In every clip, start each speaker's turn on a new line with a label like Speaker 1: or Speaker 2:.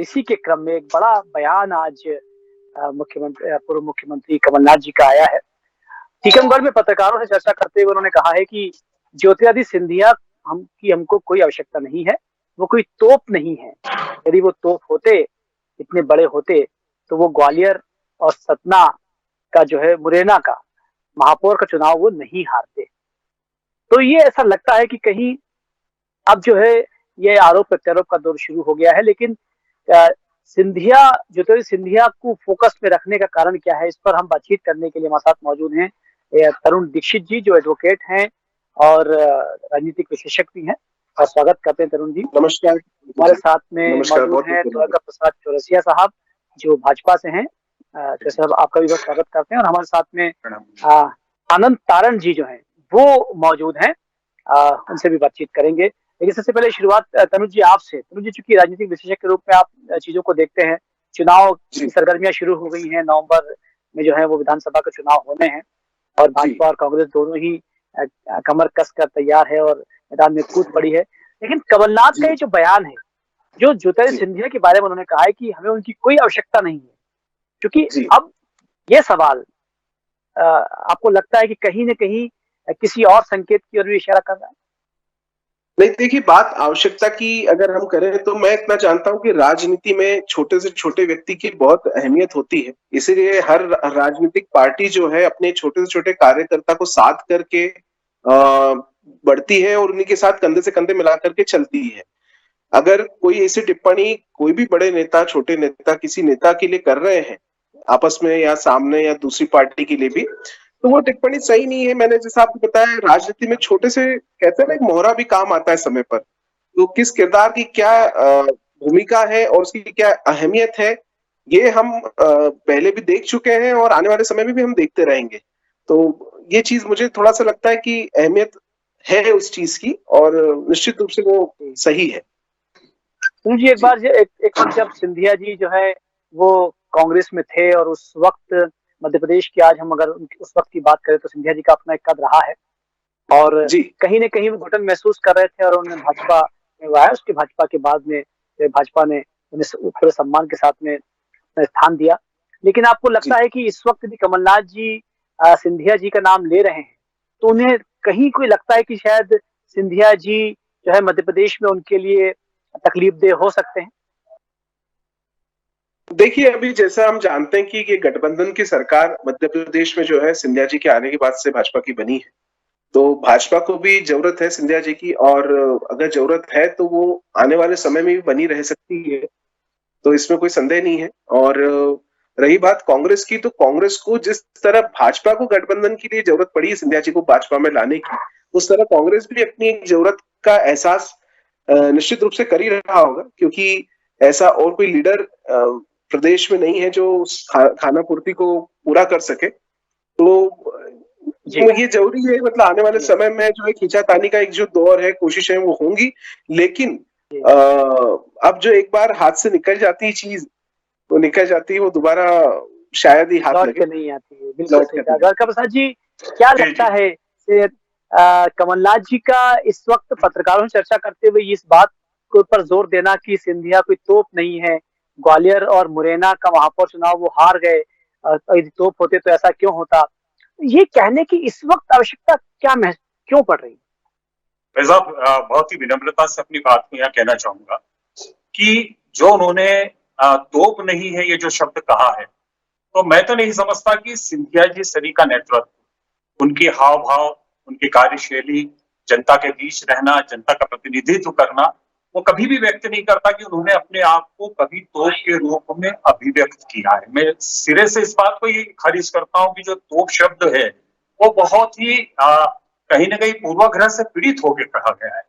Speaker 1: इसी के क्रम में एक बड़ा बयान आज पूर्व मुख्यमंत्री कमलनाथ जी का आया है। टीकमगढ़ में पत्रकारों से चर्चा करते हुए उन्होंने कहा है कि ज्योतिरादित्य सिंधिया हमको कोई आवश्यकता नहीं है, वो कोई तोप नहीं है। यदि वो तोप होते, इतने बड़े होते, तो वो ग्वालियर और सतना का जो है, मुरैना का महापौर का चुनाव वो नहीं हारते। तो ये ऐसा लगता है कि कहीं अब जो है ये आरोप प्रत्यारोप का दौर शुरू हो गया है। लेकिन ज्योतिरादित्य सिंधिया को फोकस में रखने का कारण क्या है, इस पर हम बातचीत करने के लिए हमारे साथ मौजूद हैं तरुण दीक्षित जी, जो एडवोकेट हैं और राजनीतिक विशेषज्ञ भी हैं। और स्वागत करते हैं तरुण जी।
Speaker 2: नमस्कार।
Speaker 1: हमारे साथ में मौजूद हैं द्वारका प्रसाद चौरसिया साहब, जो भाजपा से हैं। साहब आपका भी बहुत स्वागत करते हैं। और हमारे साथ में आनंद तारण जी जो हैं वो मौजूद हैं, उनसे भी बातचीत करेंगे। लेकिन सबसे पहले शुरुआत तनुज जी आपसे। तनुज जी, चूंकि राजनीतिक विशेषज्ञ के रूप में आप चीजों को देखते हैं, चुनाव की सरगर्मियां शुरू हो गई हैं। नवंबर में जो है वो विधानसभा का चुनाव होने हैं और भाजपा और कांग्रेस दोनों ही कमर कस कर तैयार है और मैदान में कूद पड़ी है। लेकिन कमलनाथ का ये जो बयान है, जो ज्योतिरादित्य सिंधिया के बारे में उन्होंने कहा है कि हमें उनकी कोई आवश्यकता नहीं है, क्योंकि अब ये सवाल आपको लगता है कि कहीं न कहीं किसी और संकेत की ओर भी इशारा कर रहा है?
Speaker 2: नहीं, देखिए, बात आवश्यकता की अगर हम करें तो मैं इतना जानता हूं कि राजनीति में छोटे से छोटे व्यक्ति की बहुत अहमियत होती है। इसीलिए हर राजनीतिक पार्टी जो है अपने छोटे से छोटे कार्यकर्ता को साथ करके बढ़ती है और उन्हीं के साथ कंधे से कंधे मिला करके चलती है। अगर कोई ऐसी टिप्पणी कोई भी बड़े नेता, छोटे नेता किसी नेता के लिए कर रहे हैं आपस में या सामने या दूसरी पार्टी के लिए भी, तो वो टिप्पणी सही नहीं है। मैंने जैसा आपको बताया, राजनीति में छोटे से कहते हैं ना, एक मोहरा भी काम आता है समय पर। तो किस किरदार की क्या भूमिका है और उसकी क्या अहमियत है, ये हम पहले भी देख चुके हैं और आने वाले समय में भी हम देखते रहेंगे। तो ये चीज मुझे थोड़ा सा लगता है कि अहमियत है उस चीज की और निश्चित रूप से वो सही है।
Speaker 1: जी, एक बार जब सिंधिया जी जो है वो कांग्रेस में थे और उस वक्त मध्य प्रदेश की, आज हम अगर उस वक्त की बात करें तो सिंधिया जी का अपना एक कद रहा है और कहीं न कहीं वो घुटन महसूस कर रहे थे और उन्होंने भाजपा में वो आया। उसके भाजपा के बाद में भाजपा ने उन्हें पूरे सम्मान के साथ में स्थान दिया। लेकिन आपको लगता है कि इस वक्त भी कमलनाथ जी सिंधिया जी का नाम ले रहे हैं, तो उन्हें कहीं कोई लगता है कि शायद सिंधिया जी जो है मध्य प्रदेश में उनके लिए तकलीफदेह हो सकते हैं?
Speaker 2: देखिए, अभी जैसा हम जानते हैं कि ये गठबंधन की सरकार मध्य प्रदेश में जो है सिंधिया जी के आने के बाद से भाजपा की बनी है। तो भाजपा को भी जरूरत है सिंधिया जी की, और अगर जरूरत है तो वो आने वाले समय में भी बनी रह सकती है, तो इसमें कोई संदेह नहीं है। और रही बात कांग्रेस की, तो कांग्रेस को जिस तरह भाजपा को गठबंधन के लिए जरूरत पड़ी सिंधिया जी को भाजपा में लाने की, उस तरह कांग्रेस भी अपनी जरूरत का एहसास निश्चित रूप से कर ही रहा होगा, क्योंकि ऐसा और कोई लीडर प्रदेश में नहीं है जो खाना पूर्ति को पूरा कर सके। तो ये जरूरी है, मतलब आने वाले समय में जो है खींचातानी का एक जो दौर है, कोशिशें वो होंगी। लेकिन अब जो एक बार हाथ से निकल जाती है चीज, वो निकल जाती है, वो दोबारा शायद ही हाथ लगे,
Speaker 1: नहीं आती है। बिल्कुल सही कहा। द्वारका प्रसाद जी, क्या लगता है कमलनाथ जी का इस वक्त पत्रकारों से चर्चा करते हुए इस बात के ऊपर जोर देना कि सिंधिया कोई तोप नहीं है, ग्वालियर और मुरैना का महापौर चुनाव वो हार गए, यदि तोप होते तो ऐसा क्यों होता, ये कहने की इस वक्त आवश्यकता क्यों पड़ रही है?
Speaker 3: बहुत ही विनम्रता से अपनी बात को यहाँ कहना चाहूंगा कि जो उन्होंने तोप नहीं है ये जो शब्द कहा है, तो मैं तो नहीं समझता कि सिंधिया जी सभी का नेतृत्व, उनके हाव भाव, उनकी कार्यशैली, जनता के बीच रहना, जनता का प्रतिनिधित्व करना, वो कभी भी व्यक्त नहीं करता कि उन्होंने अपने आप को कभी तोप के रूप में अभिव्यक्त किया है। मैं सिरे से इस बात को ही खारिज करता हूं कि जो तोप शब्द है वो बहुत ही कहीं ना कहीं पूर्वाग्रह से पीड़ित होकर कहा गया है।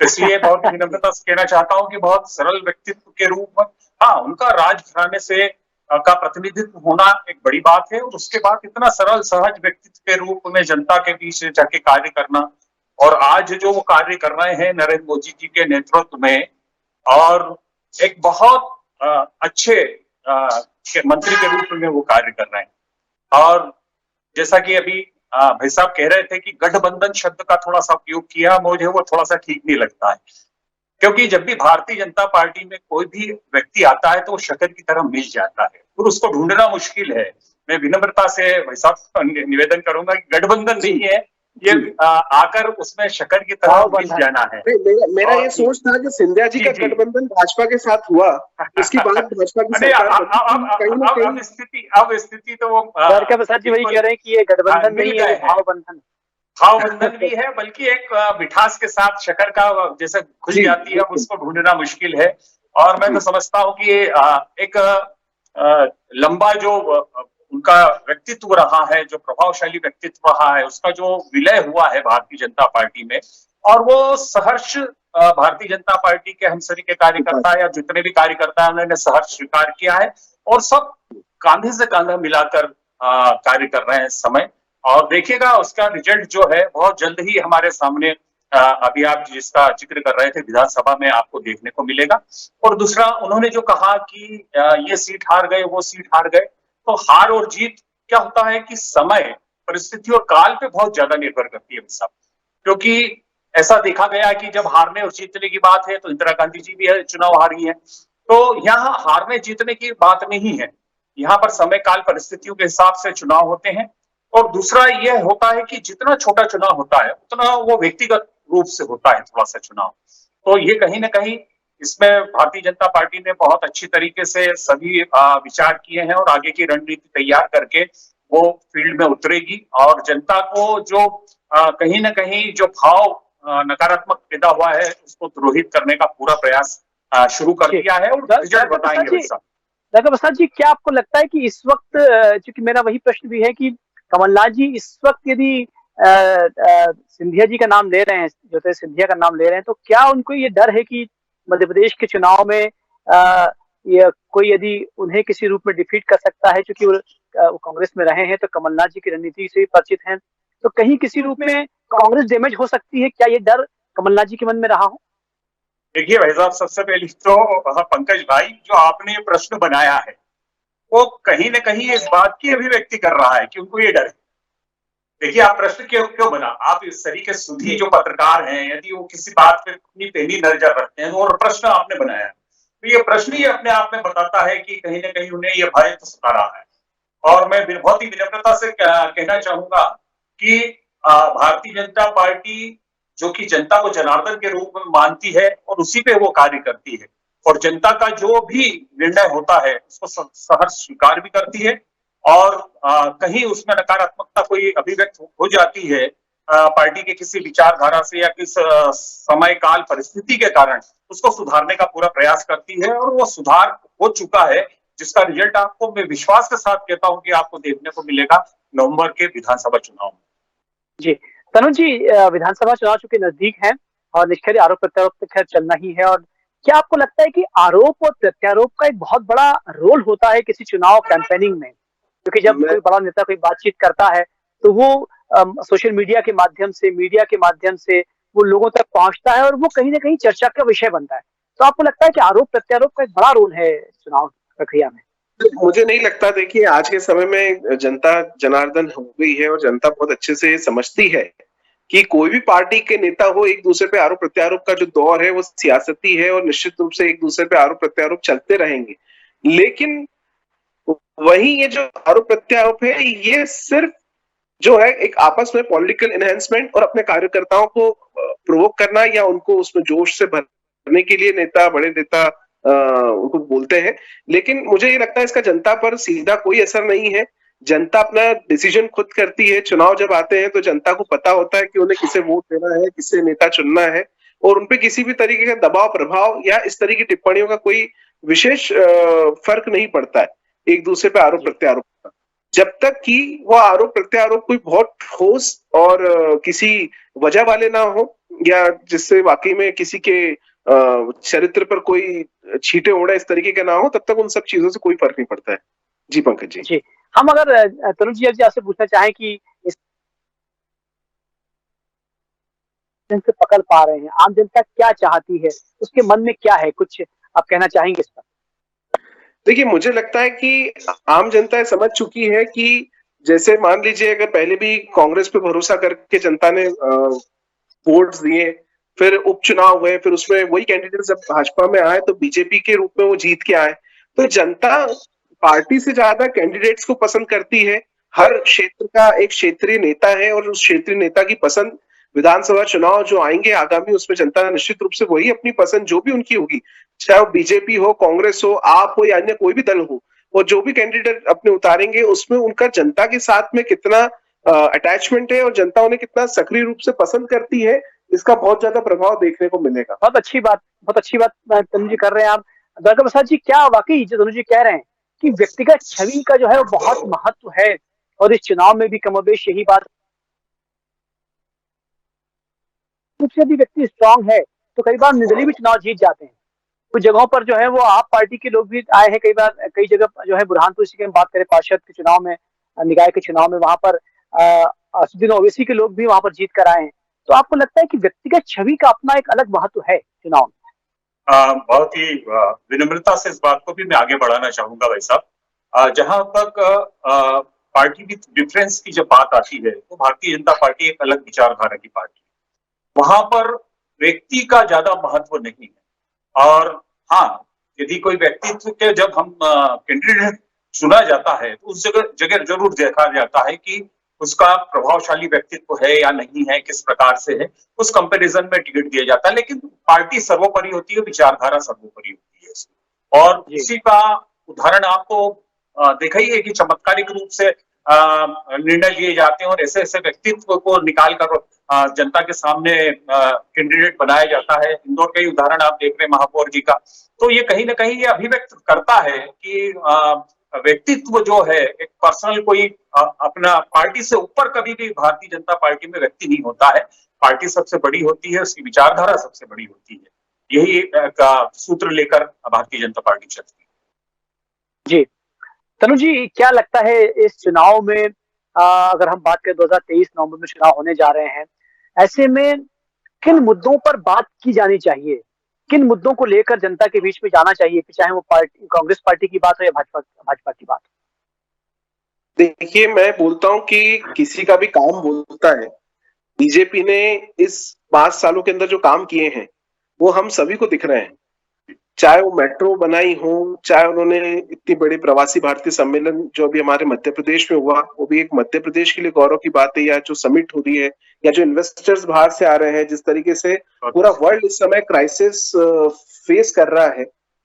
Speaker 3: इसलिए बहुत विनम्रता से कहना चाहता हूं कि बहुत सरल व्यक्तित्व के रूप में, हाँ, उनका राजघराने से का प्रतिनिधित्व होना एक बड़ी बात है, और उसके बाद इतना सरल सहज व्यक्तित्व के रूप में जनता के बीच जाके कार्य करना, और आज जो वो कार्य कर रहे हैं नरेंद्र मोदी जी के नेतृत्व में, और एक बहुत अच्छे मंत्री के रूप में वो कार्य कर रहे हैं। और जैसा कि अभी भाई साहब कह रहे थे कि गठबंधन शब्द का थोड़ा सा उपयोग किया, मुझे वो थोड़ा सा ठीक नहीं लगता है। क्योंकि जब भी भारतीय जनता पार्टी में कोई भी व्यक्ति आता है तो वो शक्कर की तरह मिल जाता है और उसको ढूंढना मुश्किल है। मैं विनम्रता से भाई साहब निवेदन करूंगा कि गठबंधन नहीं है ये, आकर उसमें शक्कर की तरह मिल जाना है।
Speaker 2: मेरा ये सोच था कि सिंधिया जी का गठबंधन भाजपा के साथ हुआ, उसके बाद भाजपा की सरकार
Speaker 3: अब स्थिति तो वो
Speaker 1: प्रसाद जी वही कह रहे हैं कि ये गठबंधन नहीं है,
Speaker 3: भावबंधन भी है, बल्कि एक मिठास के साथ शक्कर का जैसे खुल जाती है, उसको ढूंढना मुश्किल है। और मैं तो समझता हूँ कि एक लंबा जो उनका व्यक्तित्व रहा है, जो प्रभावशाली व्यक्तित्व रहा है, उसका जो विलय हुआ है भारतीय जनता पार्टी में, और वो सहर्ष भारतीय जनता पार्टी के हमसरी के कार्यकर्ता या जितने भी कार्यकर्ता हैं उन्होंने सहर्ष स्वीकार किया है और सब कांधे से कांधा मिलाकर कार्य कर रहे हैं इस समय। और देखिएगा उसका रिजल्ट जो है बहुत जल्द ही हमारे सामने अभी आप जिसका जिक्र कर रहे थे विधानसभा में आपको देखने को मिलेगा। और दूसरा उन्होंने जो कहा कि ये सीट हार गए, वो सीट हार गए, तो हार और जीत क्या होता है कि समय, परिस्थिति और काल पे बहुत ज्यादा निर्भर करती है साहब। क्योंकि ऐसा देखा गया कि जब हारने और जीतने की बात है तो इंदिरा गांधी जी भी चुनाव हारी है, तो यहाँ हारने जीतने की बात नहीं है, यहाँ पर समय काल परिस्थितियों के हिसाब से चुनाव होते हैं। और दूसरा यह होता है कि जितना छोटा चुनाव होता है उतना वो व्यक्तिगत रूप से होता है थोड़ा सा चुनाव। तो ये कहीं ना कहीं इसमें भारतीय जनता पार्टी ने बहुत अच्छी तरीके से सभी विचार किए हैं और आगे की रणनीति तैयार करके वो फील्ड में उतरेगी और जनता को जो कहीं ना कहीं जो भाव नकारात्मक पैदा हुआ है उसको द्रोहित करने का पूरा प्रयास शुरू कर दिया है और रिजल्ट बताएंगे।
Speaker 1: डॉक्टर प्रसाद जी, क्या आपको लगता है कि इस वक्त, चूंकि मेरा वही प्रश्न भी है कि कमलनाथ जी इस वक्त यदि सिंधिया जी का नाम ले रहे हैं, ज्योतिरादित्य सिंधिया का नाम ले रहे हैं, तो क्या उनको ये डर है कि मध्य प्रदेश के चुनाव में ये कोई यदि उन्हें किसी रूप में डिफीट कर सकता है, क्योंकि वो कांग्रेस में रहे हैं तो कमलनाथ जी की रणनीति से भी परिचित हैं, तो कहीं किसी रूप में कांग्रेस डैमेज हो सकती है, क्या ये डर कमलनाथ जी के मन में रहा हो?
Speaker 3: देखिए भाई साहब, सबसे पहले तो पंकज भाई जो आपने ये प्रश्न बनाया है वो कहीं ना कहीं इस बात की अभिव्यक्ति कर रहा है कि उनको ये डर है। देखिए आप प्रश्न क्यों बना, आप इस तरीके सुधी जो पत्रकार हैं यदि वो किसी बात पे अपनी पहली नजर रखते हैं और प्रश्न आपने बनाया तो ये प्रश्न ही अपने आप में बताता है कि कहीं ना कहीं उन्हें ये भय तो सता रहा है। और मैं बहुत ही विनम्रता से कहना चाहूंगा कि भारतीय जनता पार्टी जो कि जनता को जनार्दन के रूप में मानती है और उसी पे वो कार्य करती है और जनता का जो भी निर्णय होता है उसको सहर्ष स्वीकार भी करती है और कहीं उसमें नकारात्मकता कोई अभिव्यक्त हो जाती है पार्टी के किसी विचारधारा से या किस समय काल परिस्थिति के कारण उसको सुधारने का पूरा प्रयास करती है और वो सुधार हो चुका है, जिसका रिजल्ट आपको मैं विश्वास के साथ कहता हूं कि आपको देखने को मिलेगा नवंबर के विधानसभा चुनाव में।
Speaker 1: जी तनुज जी, विधानसभा चुनाव चूंकि नजदीक है और निष्क्रिय आरोप प्रत्यारोप तो खैर चलना ही है, और क्या आपको लगता है कि आरोप और प्रत्यारोप का एक बहुत बड़ा रोल होता है किसी चुनाव कैंपेनिंग में? क्योंकि जब कोई बड़ा नेता कोई बातचीत करता है तो वो सोशल मीडिया के माध्यम से, मीडिया के माध्यम से वो लोगों तक पहुंचता है और वो कहीं ना कहीं चर्चा का विषय बनता है। तो आपको लगता है कि आरोप प्रत्यारोप का एक बड़ा रोल है चुनाव प्रक्रिया में?
Speaker 2: मुझे नहीं लगता। देखिए आज के समय में जनता जनार्दन हो गई है और जनता बहुत अच्छे से समझती है कि कोई भी पार्टी के नेता हो, एक दूसरे पे आरोप प्रत्यारोप का जो दौर है वो सियासती है और निश्चित रूप से एक दूसरे पे आरोप प्रत्यारोप चलते रहेंगे। लेकिन वही ये जो आरोप प्रत्यारोप है ये सिर्फ जो है एक आपस में पॉलिटिकल एनहेंसमेंट और अपने कार्यकर्ताओं को प्रोवोक करना या उनको उसमें जोश से भरने के लिए नेता, बड़े नेता उनको बोलते हैं। लेकिन मुझे ये लगता है इसका जनता पर सीधा कोई असर नहीं है। जनता अपना डिसीजन खुद करती है। चुनाव जब आते हैं तो जनता को पता होता है कि उन्हें किसे वोट देना है, किसे नेता चुनना है, और उनपे किसी भी तरीके का दबाव, प्रभाव या इस तरह की टिप्पणियों का कोई विशेष फर्क नहीं पड़ता है एक दूसरे पे आरोप प्रत्यारोप का, जब तक कि वो आरोप प्रत्यारोप कोई बहुत ठोस और किसी वजह वाले ना हो या जिससे वाकई में किसी के चरित्र पर कोई छींटे उड़े इस तरीके के ना हो, तब तक उन सब चीजों से कोई फर्क नहीं पड़ता है। जी पंकज जी,
Speaker 1: हम अगर तनुज जी आपसे पूछना चाहें कि इस से पकड़ पा रहे हैं, आम जनता क्या चाहती है, उसके मन में क्या है, कुछ आप कहना चाहेंगे इस पर?
Speaker 2: देखिए मुझे लगता है कि आम जनता समझ चुकी है कि जैसे मान लीजिए अगर पहले भी कांग्रेस पे भरोसा करके जनता ने वोट्स दिए फिर उपचुनाव हुए, फिर उसमें वही कैंडिडेट जब भाजपा में आए तो बीजेपी के रूप में वो जीत के आए। तो जनता पार्टी से ज्यादा कैंडिडेट्स को पसंद करती है। हर क्षेत्र का एक क्षेत्रीय नेता है और उस क्षेत्रीय नेता की पसंद विधानसभा चुनाव जो आएंगे आगामी, उसमें जनता निश्चित रूप से वही अपनी पसंद जो भी उनकी होगी, चाहे वो बीजेपी हो, कांग्रेस हो, आप हो या अन्य कोई भी दल हो, और जो भी कैंडिडेट अपने उतारेंगे उसमें उनका जनता के साथ में कितना अटैचमेंट है और जनता उन्हें कितना सक्रिय रूप से पसंद करती है, इसका बहुत ज्यादा प्रभाव देखने को मिलेगा।
Speaker 1: बहुत अच्छी बात तनु जी कर रहे हैं आप। द्वारका प्रसाद जी, क्या वाकई जो तनु जी कह रहे हैं कि व्यक्तिगत छवि का जो है वो बहुत महत्व है, और इस चुनाव में भी कमोबेश यही बात, कुछ यदि व्यक्ति स्ट्रांग है तो कई बार निर्दलीय भी चुनाव जीत जाते हैं। कुछ जगहों पर जो है वो आप पार्टी के लोग भी आए हैं, कई बार कई जगह जो है बुरहानपुर की हम बात करें पार्षद के चुनाव में, निकाय के चुनाव में, वहां पर असदुद्दीन ओवैसी के लोग भी वहां पर जीत कर आए हैं। तो आपको लगता है कि व्यक्तिगत छवि का अपना एक अलग महत्व है चुनाव में?
Speaker 3: बहुत ही विनम्रता से इस बात को भी मैं आगे बढ़ाना चाहूंगा भाई साहब। जहां तक पार्टी विथ डिफरेंस की जब बात आती है तो भारतीय जनता पार्टी एक अलग विचारधारा की पार्टी, वहां पर व्यक्ति का ज्यादा महत्व नहीं है। और हाँ, यदि कोई व्यक्तित्व के जब हम कैंडिडेट चुना जाता है तो उस जगह जरूर देखा जाता है कि उसका प्रभावशाली व्यक्तित्व है या नहीं है, किस प्रकार से है, उस कंपैरिजन में टिकट दिया जाता है। लेकिन पार्टी सर्वोपरि होती है, विचारधारा सर्वोपरि होती है। और इसी का उदाहरण आपको देखा ही है कि चमत्कारिक रूप से निर्णय लिए जाते हैं और ऐसे ऐसे व्यक्तित्व को निकाल कर जनता के सामने कैंडिडेट बनाया जाता है। इंदौर का ही उदाहरण आप देख रहे हैं महापौर जी का। तो ये कहीं ना कहीं ये अभिव्यक्त करता है कि व्यक्तित्व जो है, एक पर्सनल कोई अपना पार्टी से ऊपर कभी भी भारतीय जनता पार्टी में व्यक्ति नहीं होता है। पार्टी सबसे बड़ी होती है, उसकी विचारधारा सबसे बड़ी होती है। यही का सूत्र लेकर भारतीय जनता पार्टी चलती है।
Speaker 1: जी तनु जी, क्या लगता है इस चुनाव में, अगर हम बात करें 2023 नवंबर में चुनाव होने जा रहे हैं, ऐसे में किन मुद्दों पर बात की जानी चाहिए, किन मुद्दों को लेकर जनता के बीच में जाना चाहिए, चाहे वो पार्टी कांग्रेस पार्टी की बात हो या भाजपा की बात हो?
Speaker 2: देखिए, मैं बोलता हूं कि किसी का भी काम बोलता है। बीजेपी ने इस 5 सालों के अंदर जो काम किए हैं वो हम सभी को दिख रहे हैं, चाहे वो मेट्रो बनाई हो, चाहे उन्होंने इतनी बड़ी प्रवासी भारतीय सम्मेलन जो अभी हमारे मध्य प्रदेश में हुआ, वो भी एक मध्य प्रदेश के लिए गौरव की बात है, या जो समिट हो रही है, या जो इन्वेस्टर्स बाहर से आ रहे हैं, जिस तरीके से पूरा वर्ल्ड इस समय क्राइसिस फेस कर रहा है।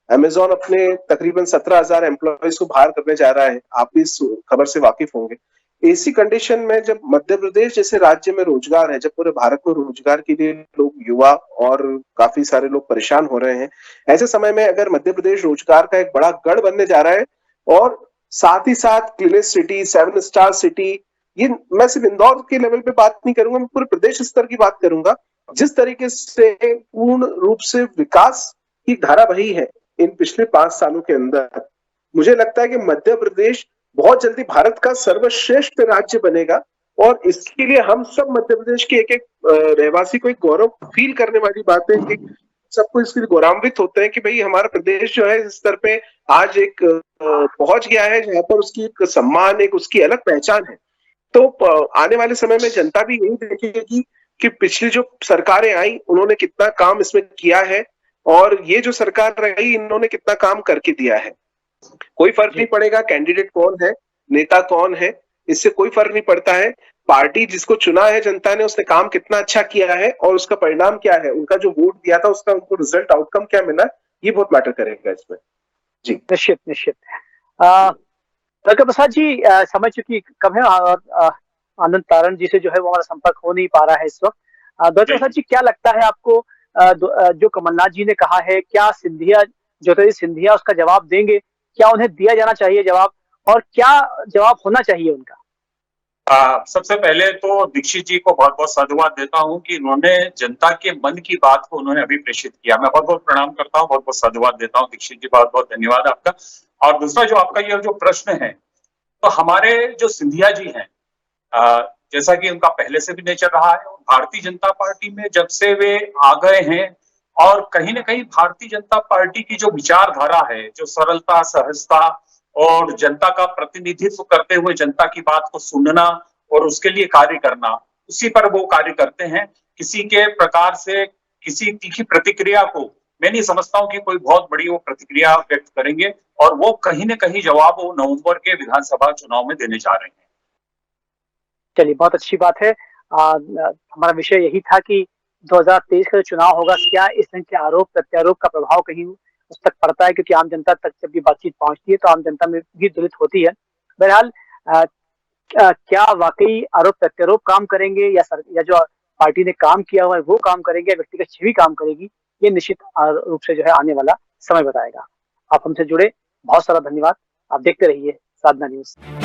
Speaker 2: अमेजॉन अपने तकरीबन 17,000 एम्प्लॉयज को बाहर करने जा रहा है, आप भी इस खबर से वाकिफ होंगे। ऐसी कंडीशन में जब मध्य प्रदेश जैसे राज्य में रोजगार है, जब पूरे भारत में रोजगार के लिए लोग, युवा और काफी सारे लोग परेशान हो रहे हैं, ऐसे समय में अगर मध्य प्रदेश रोजगार का एक बड़ा गढ़ बनने जा रहा है, और साथ ही साथ क्लीनेस्ट सिटी, 7 स्टार सिटी, ये मैं सिर्फ इंदौर के लेवल पे बात नहीं करूंगा, मैं पूरे प्रदेश स्तर की बात करूंगा। जिस तरीके से पूर्ण रूप से विकास की धारा बही है इन पिछले 5 सालों के अंदर, मुझे लगता है कि मध्य प्रदेश बहुत जल्दी भारत का सर्वश्रेष्ठ राज्य बनेगा। और इसके लिए हम सब मध्य प्रदेश के एक एक रहवासी को एक गौरव फील करने वाली बात है कि सबको इसके लिए गौरवान्वित होते हैं कि भाई हमारा प्रदेश जो है इस स्तर पे आज एक पहुंच गया है जहां पर उसकी एक सम्मान, एक उसकी अलग पहचान है। तो आने वाले समय में जनता भी यही देखेगी कि पिछली जो सरकारें आई उन्होंने कितना काम इसमें किया है, और ये जो सरकार रही इन्होंने कितना काम करके दिया है। कोई फर्क नहीं पड़ेगा कैंडिडेट कौन है, नेता कौन है, इससे कोई फर्क नहीं पड़ता है। पार्टी जिसको चुना है जनता ने, उसने काम कितना अच्छा किया है और उसका परिणाम क्या है, उनका जो वोट दिया था उसका उनको रिजल्ट आउटकम क्या मिला, ये बहुत मैटर करेगा इसमें। जी
Speaker 1: निश्चित। द्वारका प्रसाद जी, समझ चुकी कब है, आनंद तारण जी से जो है वो हमारा संपर्क हो नहीं पा रहा है इस वक्त। द्वारका प्रसाद जी, क्या लगता है आपको, जो कमलनाथ जी ने कहा है, क्या ज्योतिरादित्य सिंधिया उसका जवाब देंगे? क्या उन्हें दिया जाना चाहिए जवाब, और क्या जवाब होना चाहिए उनका?
Speaker 3: सबसे पहले तो दीक्षित जी को बहुत बहुत साधुवाद देता हूं कि उन्होंने जनता के मन की बात को उन्होंने अभी प्रेषित किया। मैं बहुत बहुत प्रणाम करता हूं, बहुत बहुत साधुवाद देता हूं दीक्षित जी, बहुत बहुत धन्यवाद आपका। और दूसरा जो आपका ये जो प्रश्न है, तो हमारे जो सिंधिया जी हैं, जैसा कि उनका पहले से भी नेचर रहा है, भारतीय जनता पार्टी में जब से वे आ गए हैं, और कहीं ना कहीं भारतीय जनता पार्टी की जो विचारधारा है, जो सरलता, सहजता और जनता का प्रतिनिधित्व करते हुए जनता की बात को सुनना और उसके लिए कार्य करना, उसी पर वो कार्य करते हैं। किसी के प्रकार से किसी तीखी प्रतिक्रिया को मैं नहीं समझता हूं कि कोई बहुत बड़ी वो प्रतिक्रिया व्यक्त करेंगे, और वो कहीं न कहीं जवाब वो नवंबर के विधानसभा चुनाव में देने जा रहे हैं।
Speaker 1: चलिए, बहुत अच्छी बात है। हमारा विषय यही था कि 2023 का जो चुनाव होगा, क्या इस तरह के आरोप प्रत्यारोप का प्रभाव कहीं उस तक पड़ता है, क्योंकि आम जनता तक जब ये बातचीत पहुंचती है तो आम जनता में भी दलित होती है। बहरहाल क्या वाकई आरोप प्रत्यारोप काम करेंगे, या जो पार्टी ने काम किया हुआ है वो काम करेंगे, या व्यक्तिगत छवि काम करेगी, ये निश्चित रूप से जो है आने वाला समय बताएगा। आप हमसे जुड़े, बहुत सारा धन्यवाद। आप देखते रहिए साधना न्यूज।